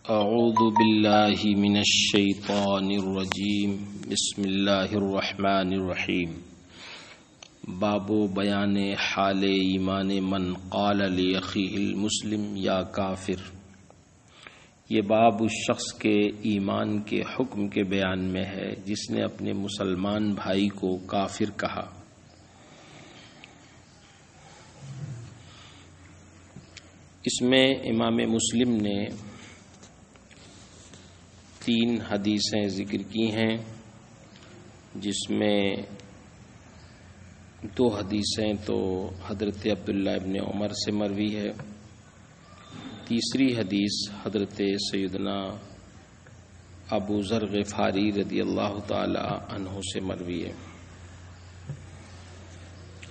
اعوذ باللہ من الشیطان الرجیم بسم اللہ الرحمن الرحیم باب بیان حال ایمان من قال لاخیہ المسلم یا کافر۔ یہ باب اس شخص کے ایمان کے حکم کے بیان میں ہے جس نے اپنے مسلمان بھائی کو کافر کہا۔ اس میں امام مسلم نے 3 حدیثیں ذکر کی ہیں، جس میں 2 حدیثیں تو حضرت عبداللہ ابن عمر سے مروی ہے، تیسری حدیث حضرت سیدنا ابو ذر غفاری رضی اللہ تعالی عنہ سے مروی ہے۔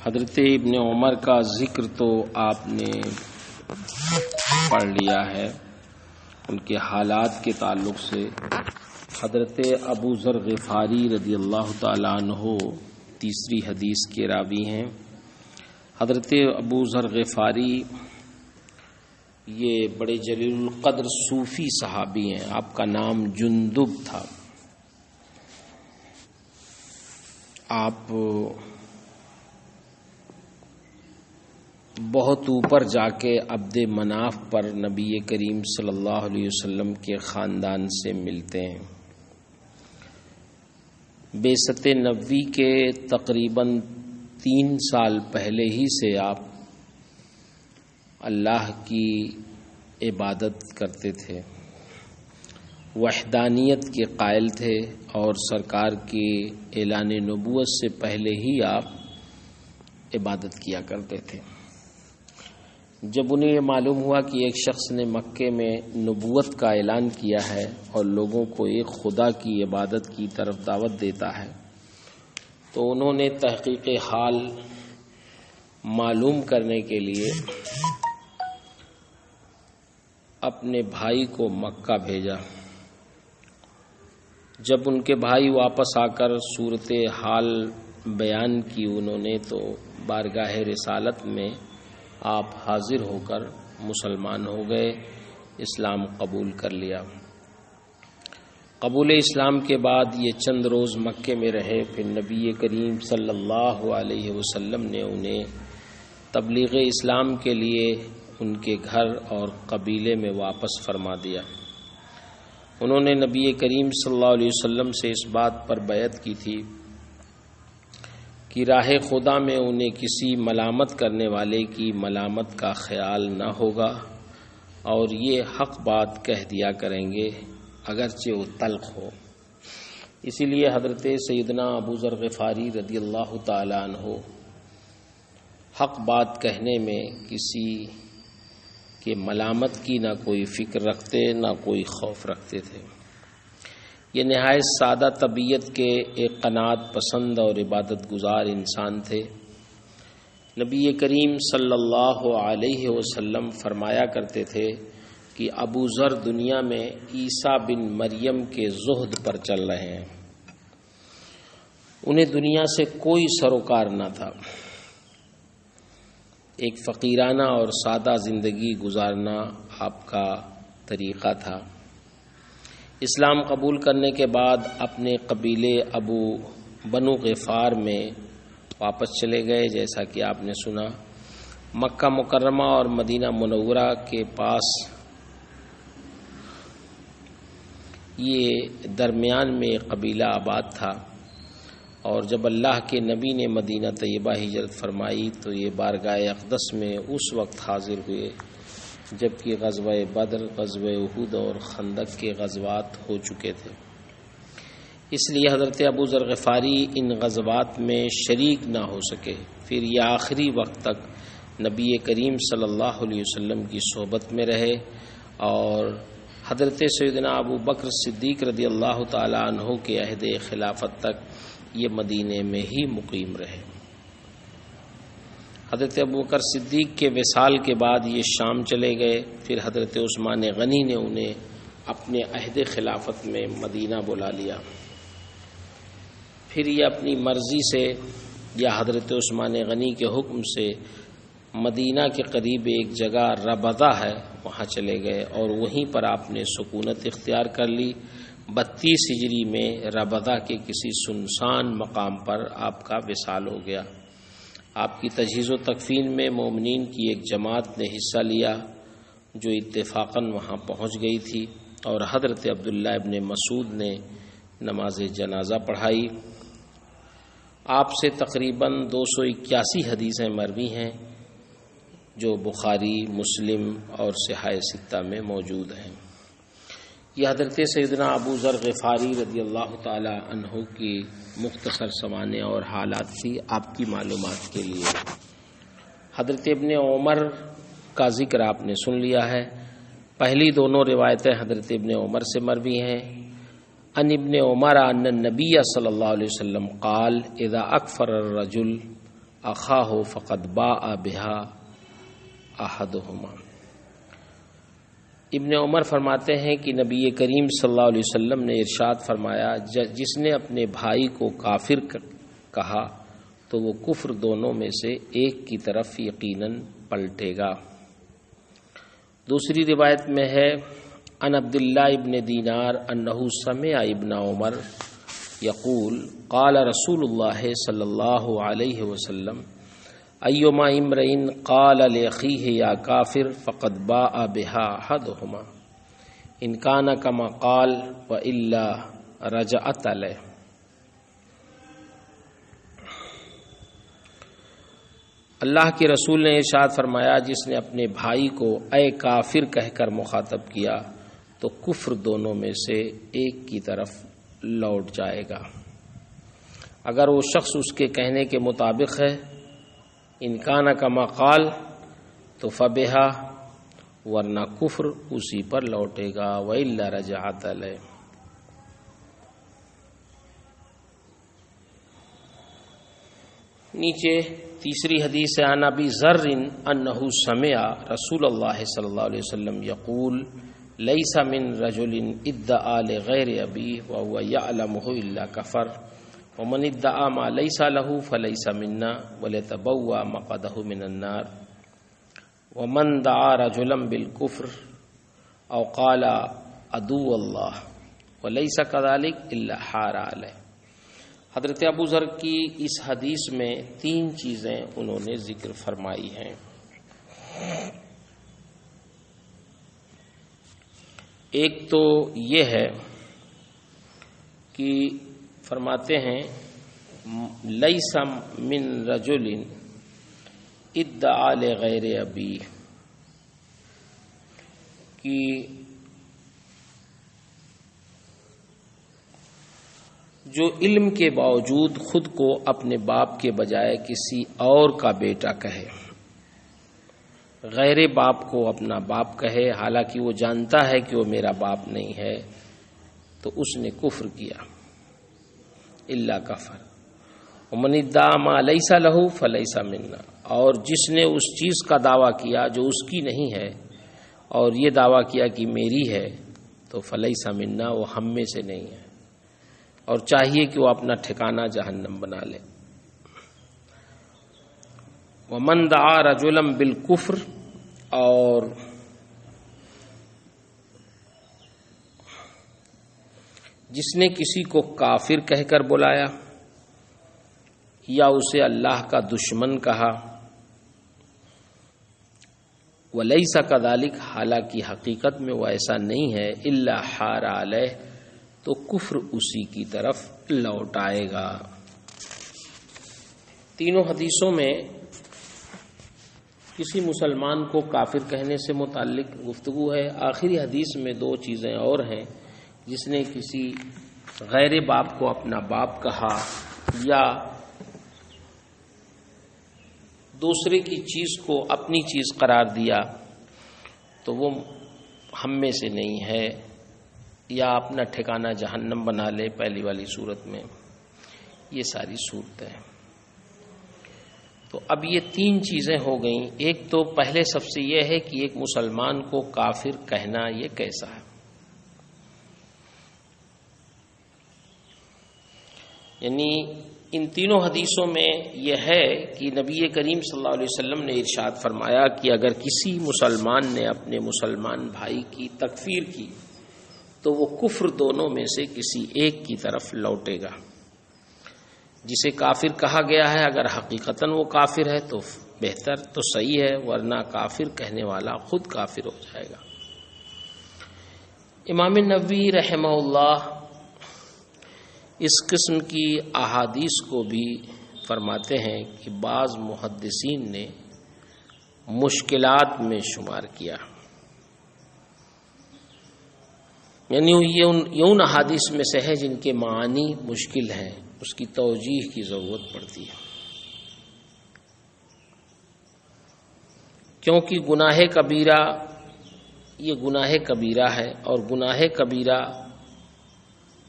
حضرت ابن عمر کا ذکر تو آپ نے پڑھ لیا ہے، ان کے حالات کے تعلق سے۔ حضرت ابو ذر غفاری رضی اللہ تعالی عنہ تیسری حدیث کے راوی ہیں۔ حضرت ابو ذر غفاری یہ بڑے جلیل القدر صوفی صحابی ہیں، آپ کا نام جندب تھا۔ آپ بہت اوپر جا کے عبد مناف پر نبی کریم صلی اللہ علیہ وسلم کے خاندان سے ملتے ہیں۔ بعثت نبوی کے تقریباً 3 سال پہلے ہی سے آپ اللہ کی عبادت کرتے تھے، وحدانیت کے قائل تھے، اور سرکار کے اعلان نبوت سے پہلے ہی آپ عبادت کیا کرتے تھے۔ جب انہیں یہ معلوم ہوا کہ ایک شخص نے مکے میں نبوت کا اعلان کیا ہے اور لوگوں کو ایک خدا کی عبادت کی طرف دعوت دیتا ہے، تو انہوں نے تحقیق حال معلوم کرنے کے لیے اپنے بھائی کو مکہ بھیجا۔ جب ان کے بھائی واپس آ کر صورت حال بیان کی انہوں نے، تو بارگاہ رسالت میں آپ حاضر ہو کر مسلمان ہو گئے، اسلام قبول کر لیا۔ قبول اسلام کے بعد یہ چند روز مکے میں رہے، پھر نبی کریم صلی اللہ علیہ وسلم نے انہیں تبلیغ اسلام کے لیے ان کے گھر اور قبیلے میں واپس فرما دیا۔ انہوں نے نبی کریم صلی اللہ علیہ وسلم سے اس بات پر بیعت کی تھی کہ راہ خدا میں انہیں کسی ملامت کرنے والے کی ملامت کا خیال نہ ہوگا، اور یہ حق بات کہہ دیا کریں گے اگرچہ وہ تلخ ہو۔ اسی لیے حضرت سیدنا ابو ذر غفاری رضی اللہ تعالی عنہ حق بات کہنے میں کسی کے ملامت کی نہ کوئی فکر رکھتے، نہ کوئی خوف رکھتے تھے۔ یہ نہایت سادہ طبیعت کے ایک قناعت پسند اور عبادت گزار انسان تھے۔ نبی کریم صلی اللہ علیہ وسلم فرمایا کرتے تھے کہ ابو ذر دنیا میں عیسیٰ بن مریم کے زہد پر چل رہے ہیں۔ انہیں دنیا سے کوئی سروکار نہ تھا، ایک فقیرانہ اور سادہ زندگی گزارنا آپ کا طریقہ تھا۔ اسلام قبول کرنے کے بعد اپنے قبیلے بنو غفار میں واپس چلے گئے، جیسا کہ آپ نے سنا۔ مکہ مکرمہ اور مدینہ منورہ کے پاس یہ درمیان میں قبیلہ آباد تھا، اور جب اللہ کے نبی نے مدینہ طیبہ ہجرت فرمائی تو یہ بارگاہ اقدس میں اس وقت حاضر ہوئے جبکہ غزوہ بدر، غزوہ احد اور خندق کے غزوات ہو چکے تھے۔ اس لیے حضرت ابو ذر غفاری ان غزوات میں شریک نہ ہو سکے۔ پھر یہ آخری وقت تک نبی کریم صلی اللہ علیہ وسلم کی صحبت میں رہے، اور حضرت سیدنا ابو بکر صدیق رضی اللہ تعالی عنہ کے عہد خلافت تک یہ مدینے میں ہی مقیم رہے۔ حضرت ابوبکر صدیق کے وصال کے بعد یہ شام چلے گئے، پھر حضرت عثمان غنی نے انہیں اپنے عہد خلافت میں مدینہ بلا لیا۔ پھر یہ اپنی مرضی سے یا حضرت عثمان غنی کے حکم سے مدینہ کے قریب ایک جگہ ربضہ ہے، وہاں چلے گئے اور وہیں پر آپ نے سکونت اختیار کر لی۔ 32 ہجری میں ربضہ کے کسی سنسان مقام پر آپ کا وصال ہو گیا۔ آپ کی تجہیز و تکفین میں مومنین کی ایک جماعت نے حصہ لیا جو اتفاقاً وہاں پہنچ گئی تھی، اور حضرت عبداللہ ابن مسعود نے نماز جنازہ پڑھائی۔ آپ سے تقریباً 281 حدیثیں مروی ہیں جو بخاری، مسلم اور صحاح ستہ میں موجود ہیں۔ یہ حضرت سیدنا ابو ذر غفاری رضی اللہ تعالی عنہ کی مختصر سوانح اور حالات تھی آپ کی معلومات کے لیے۔ حضرت ابن عمر کا ذکر آپ نے سن لیا ہے۔ پہلی دونوں روایتیں حضرت ابن عمر سے مروی ہیں۔ ان ابن عمر ان النبی صلی اللہ علیہ وسلم قال اذا اکفر الرجل اخاہ فقد باء بها احدهما۔ ابن عمر فرماتے ہیں کہ نبی کریم صلی اللہ علیہ وسلم نے ارشاد فرمایا جس نے اپنے بھائی کو کافر کہا تو وہ کفر دونوں میں سے ایک کی طرف یقیناً پلٹے گا۔ دوسری روایت میں ہے ان عبداللہ ابن دینار انہ سمع ابن عمر یقول قال رسول اللہ صلی اللہ علیہ وسلم ایما امرئ قال لاخیہ یا کافر فقد باء بها احدہما ان کان کما قال والا رجعت علیہ۔ اللہ کے رسول نے ارشاد فرمایا جس نے اپنے بھائی کو اے کافر کہہ کر مخاطب کیا تو کفر دونوں میں سے ایک کی طرف لوٹ جائے گا۔ اگر وہ شخص اس کے کہنے کے مطابق ہے ان کان کما قال تو فبہا، ورنہ کفر اسی پر لوٹے گا، وإلا رجعت علیہ۔ نیچے تیسری حدیث ہے عن ابی ذر انہ سمع رسول اللہ صلی اللہ علیہ وسلم یقول لیس من رجل ادعا لغیر ابیہ وهو یعلمہ الا کفر ومن ادعا ما لیس له فلیس منا وليتبوأ مقعده من النار ومن دعا رجلا بالکفر او قال عدو اللہ ولیس كذلك الا حار علیہ۔ حضرت ابو ذر کی اس حدیث میں 3 چیزیں انہوں نے ذکر فرمائی ہیں۔ ایک تو یہ ہے کہ فرماتے ہیں لیس من رجل ادعا لغیر ابی، کہ جو علم کے باوجود خود کو اپنے باپ کے بجائے کسی اور کا بیٹا کہے، غیر باپ کو اپنا باپ کہے حالانکہ وہ جانتا ہے کہ وہ میرا باپ نہیں ہے، تو اس نے کفر کیا، الا کفر۔ ومن ادعا ما لیس له فلیس منا، اور جس نے اس چیز کا دعویٰ کیا جو اس کی نہیں ہے اور یہ دعویٰ کیا کہ میری ہے تو فلیس منا، وہ ہم میں سے نہیں ہے، اور چاہیے کہ وہ اپنا ٹھکانہ جہنم بنا لے۔ ومن دعا رجلا بالکفر، اور جس نے کسی کو کافر کہہ کر بلایا یا اسے اللہ کا دشمن کہا، ولیس کذالک، حالانکہ حقیقت میں وہ ایسا نہیں ہے، الا حار علیہ، تو کفر اسی کی طرف لوٹ آئے گا۔ تینوں حدیثوں میں کسی مسلمان کو کافر کہنے سے متعلق گفتگو ہے۔ آخری حدیث میں 2 چیزیں اور ہیں، جس نے کسی غیر باپ کو اپنا باپ کہا یا دوسرے کی چیز کو اپنی چیز قرار دیا تو وہ ہم میں سے نہیں ہے، یا اپنا ٹھکانہ جہنم بنا لے پہلی والی صورت میں۔ یہ ساری صورتیں، تو اب یہ 3 چیزیں ہو گئیں۔ ایک تو پہلے سب سے یہ ہے کہ ایک مسلمان کو کافر کہنا یہ کیسا ہے، یعنی ان تینوں حدیثوں میں یہ ہے کہ نبی کریم صلی اللہ علیہ وسلم نے ارشاد فرمایا کہ اگر کسی مسلمان نے اپنے مسلمان بھائی کی تکفیر کی تو وہ کفر دونوں میں سے کسی ایک کی طرف لوٹے گا. جسے کافر کہا گیا ہے اگر حقیقتاً وہ کافر ہے تو بہتر تو صحیح ہے، ورنہ کافر کہنے والا خود کافر ہو جائے گا. امام نووی رحمہ اللہ اس قسم کی احادیث کو بھی فرماتے ہیں کہ بعض محدثین نے مشکلات میں شمار کیا، یعنی یہ ان احادیث میں سے ہے جن کے معانی مشکل ہیں، اس کی توجیح کی ضرورت پڑتی ہے، کیونکہ گناہ کبیرہ یہ گناہ کبیرہ ہے، اور گناہ کبیرہ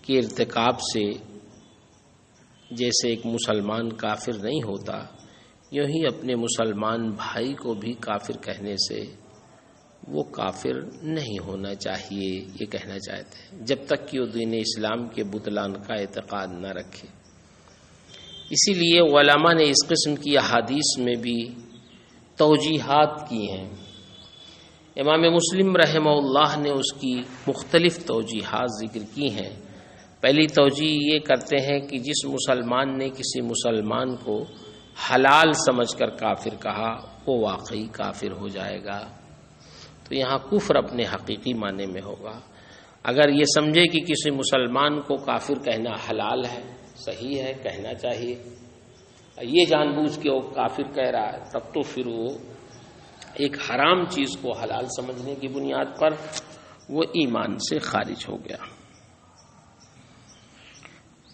کے ارتکاب سے جیسے ایک مسلمان کافر نہیں ہوتا، یوں ہی اپنے مسلمان بھائی کو بھی کافر کہنے سے وہ کافر نہیں ہونا چاہیے، یہ کہنا چاہتے ہیں، جب تک کہ وہ دین اسلام کے بطلان کا اعتقاد نہ رکھے. اسی لیے علماء نے اس قسم کی احادیث میں بھی توجیحات کی ہیں. امام مسلم رحمہ اللہ نے اس کی مختلف توجیحات ذکر کی ہیں. پہلی توجیح یہ کرتے ہیں کہ جس مسلمان نے کسی مسلمان کو حلال سمجھ کر کافر کہا وہ واقعی کافر ہو جائے گا. تو یہاں کفر اپنے حقیقی معنی میں ہوگا. اگر یہ سمجھے کہ کسی مسلمان کو کافر کہنا حلال ہے، صحیح ہے، کہنا چاہیے، یہ جان بوجھ کے وہ کافر کہہ رہا ہے، تب تو پھر وہ ایک حرام چیز کو حلال سمجھنے کی بنیاد پر وہ ایمان سے خارج ہو گیا.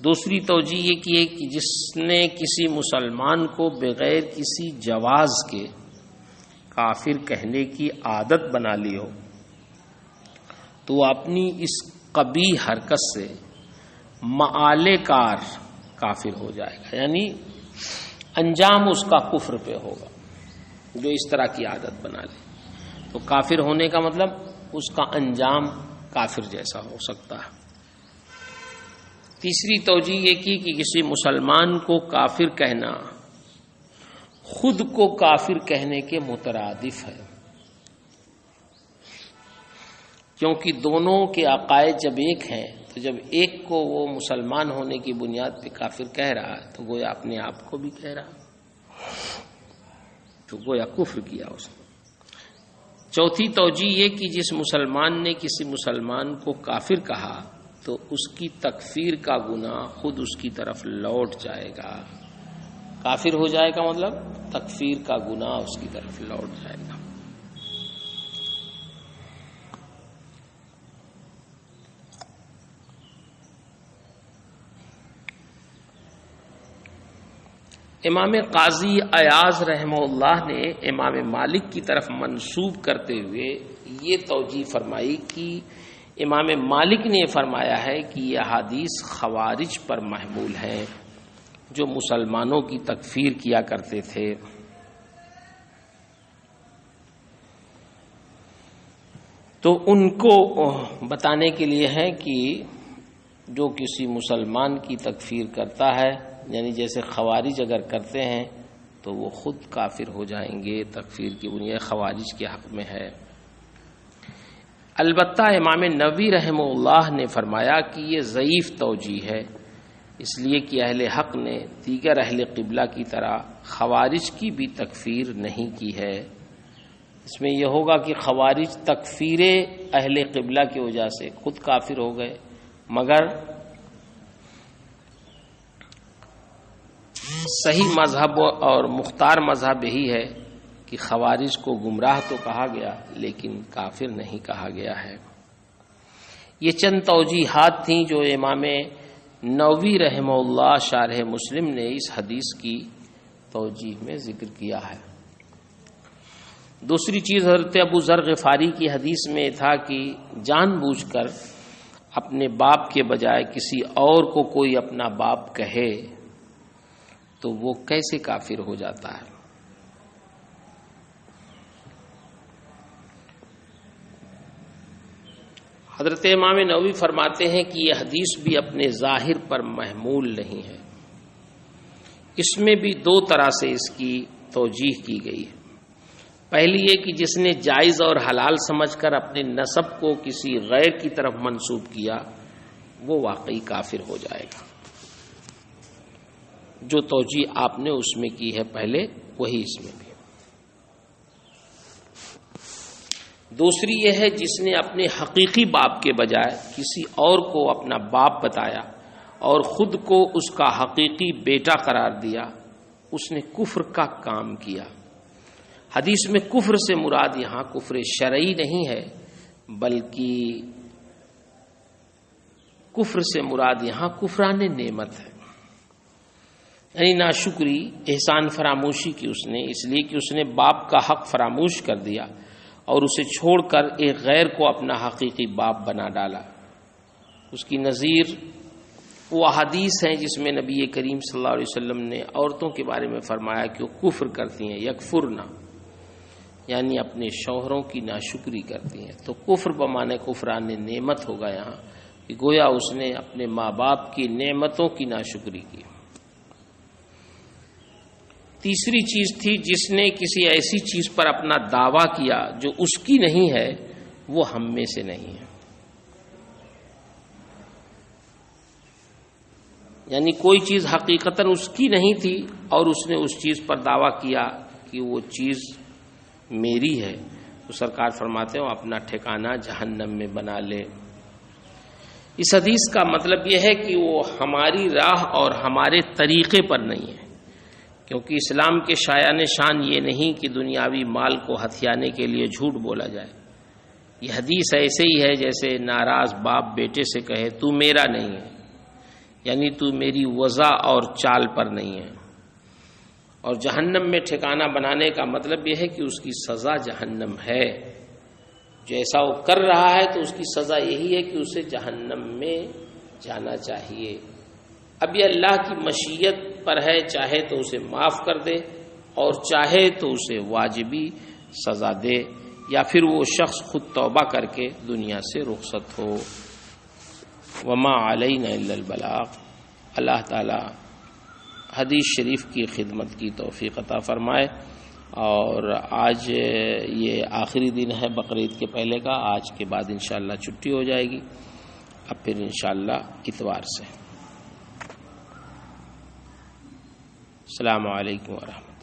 دوسری توجیہ یہ کی ہے کہ جس نے کسی مسلمان کو بغیر کسی جواز کے کافر کہنے کی عادت بنا لی ہو تو وہ اپنی اس قبیح حرکت سے معالے کار کافر ہو جائے گا، یعنی انجام اس کا کفر پہ ہوگا جو اس طرح کی عادت بنا لے. تو کافر ہونے کا مطلب اس کا انجام کافر جیسا ہو سکتا ہے. تیسری توجیہ یہ کی کہ کسی مسلمان کو کافر کہنا خود کو کافر کہنے کے مترادف ہے، کیونکہ دونوں کے عقائد جب ایک ہیں تو جب ایک کو وہ مسلمان ہونے کی بنیاد پہ کافر کہہ رہا ہے تو گویا اپنے آپ کو بھی کہہ رہا، تو گویا کفر کیا اس نے. چوتھی توجیہ یہ کہ جس مسلمان نے کسی مسلمان کو کافر کہا تو اس کی تکفیر کا گناہ خود اس کی طرف لوٹ جائے گا. کافر ہو جائے گا مطلب تکفیر کا گناہ اس کی طرف لوٹ جائے گا. امام قاضی ایاز رحمہ اللہ نے امام مالک کی طرف منسوب کرتے ہوئے یہ توجیہ فرمائی کہ امام مالک نے فرمایا ہے کہ یہ احادیث خوارج پر محمول ہیں جو مسلمانوں کی تکفیر کیا کرتے تھے. تو ان کو بتانے کے لیے ہے کہ جو کسی مسلمان کی تکفیر کرتا ہے، یعنی جیسے خوارج اگر کرتے ہیں تو وہ خود کافر ہو جائیں گے، تکفیر کی بنیاد خوارج کے حق میں ہے. البتہ امام نووی رحمہ اللہ نے فرمایا کہ یہ ضعیف توجیہ ہے، اس لیے کہ اہل حق نے دیگر اہل قبلہ کی طرح خوارج کی بھی تکفیر نہیں کی ہے. اس میں یہ ہوگا کہ خوارج تکفیر اہل قبلہ کی وجہ سے خود کافر ہو گئے، مگر صحیح مذہب اور مختار مذہب یہی ہے کہ خوارج کو گمراہ تو کہا گیا لیکن کافر نہیں کہا گیا ہے. یہ چند توجیحات تھیں جو امام نووی رحمہ اللہ شارح مسلم نے اس حدیث کی توجیح میں ذکر کیا ہے. دوسری چیز حضرت ابو ذر غفاری کی حدیث میں تھا کہ جان بوجھ کر اپنے باپ کے بجائے کسی اور کو کوئی اپنا باپ کہے تو وہ کیسے کافر ہو جاتا ہے. حضرت امام نووی فرماتے ہیں کہ یہ حدیث بھی اپنے ظاہر پر محمول نہیں ہے. اس میں بھی دو طرح سے اس کی توجیح کی گئی ہے۔ پہلی یہ کہ جس نے جائز اور حلال سمجھ کر اپنے نسب کو کسی غیر کی طرف منسوب کیا وہ واقعی کافر ہو جائے گا۔ جو توجیح آپ نے اس میں کی ہے پہلے، وہی اس میں بھی۔ دوسری یہ ہے جس نے اپنے حقیقی باپ کے بجائے کسی اور کو اپنا باپ بتایا اور خود کو اس کا حقیقی بیٹا قرار دیا، اس نے کفر کا کام کیا۔ حدیث میں کفر سے مراد یہاں کفر شرعی نہیں ہے، بلکہ کفر سے مراد یہاں کفران نعمت ہے، یعنی ناشکری، احسان فراموشی کی اس نے، اس لیے کہ اس نے باپ کا حق فراموش کر دیا اور اسے چھوڑ کر ایک غیر کو اپنا حقیقی باپ بنا ڈالا۔ اس کی نظیر وہ حدیث ہیں جس میں نبی کریم صلی اللہ علیہ وسلم نے عورتوں کے بارے میں فرمایا کہ وہ کفر کرتی ہیں، یکفرنا، یعنی اپنے شوہروں کی ناشکری کرتی ہیں۔ تو کفر بمانے کفران نعمت ہوگا یہاں، کہ گویا اس نے اپنے ماں باپ کی نعمتوں کی ناشکری کی۔ تیسری چیز تھی جس نے کسی ایسی چیز پر اپنا دعویٰ کیا جو اس کی نہیں ہے، وہ ہم میں سے نہیں ہے۔ یعنی کوئی چیز حقیقتاً اس کی نہیں تھی اور اس نے اس چیز پر دعویٰ کیا کہ وہ چیز میری ہے، تو سرکار فرماتے ہیں اپنا ٹھکانہ جہنم میں بنا لے۔ اس حدیث کا مطلب یہ ہے کہ وہ ہماری راہ اور ہمارے طریقے پر نہیں ہے، کیونکہ اسلام کے شایان شان یہ نہیں کہ دنیاوی مال کو ہتھیانے کے لیے جھوٹ بولا جائے۔ یہ حدیث ایسے ہی ہے جیسے ناراض باپ بیٹے سے کہے تو میرا نہیں ہے، یعنی تو میری وضع اور چال پر نہیں ہے۔ اور جہنم میں ٹھکانہ بنانے کا مطلب یہ ہے کہ اس کی سزا جہنم ہے، جیسا وہ کر رہا ہے تو اس کی سزا یہی ہے کہ اسے جہنم میں جانا چاہیے۔ اب یہ اللہ کی مشیت پر ہے، چاہے تو اسے معاف کر دے اور چاہے تو اسے واجبی سزا دے، یا پھر وہ شخص خود توبہ کر کے دنیا سے رخصت ہو۔ وما علینا الا البلاغ۔ اللہ تعالی حدیث شریف کی خدمت کی توفیق عطا فرمائے۔ اور آج یہ آخری دن ہے بقرعید کے پہلے کا، آج کے بعد انشاءاللہ چھٹی ہو جائے گی، اب پھر انشاءاللہ اتوار سے۔ السلام علیکم ورحمۃ اللہ۔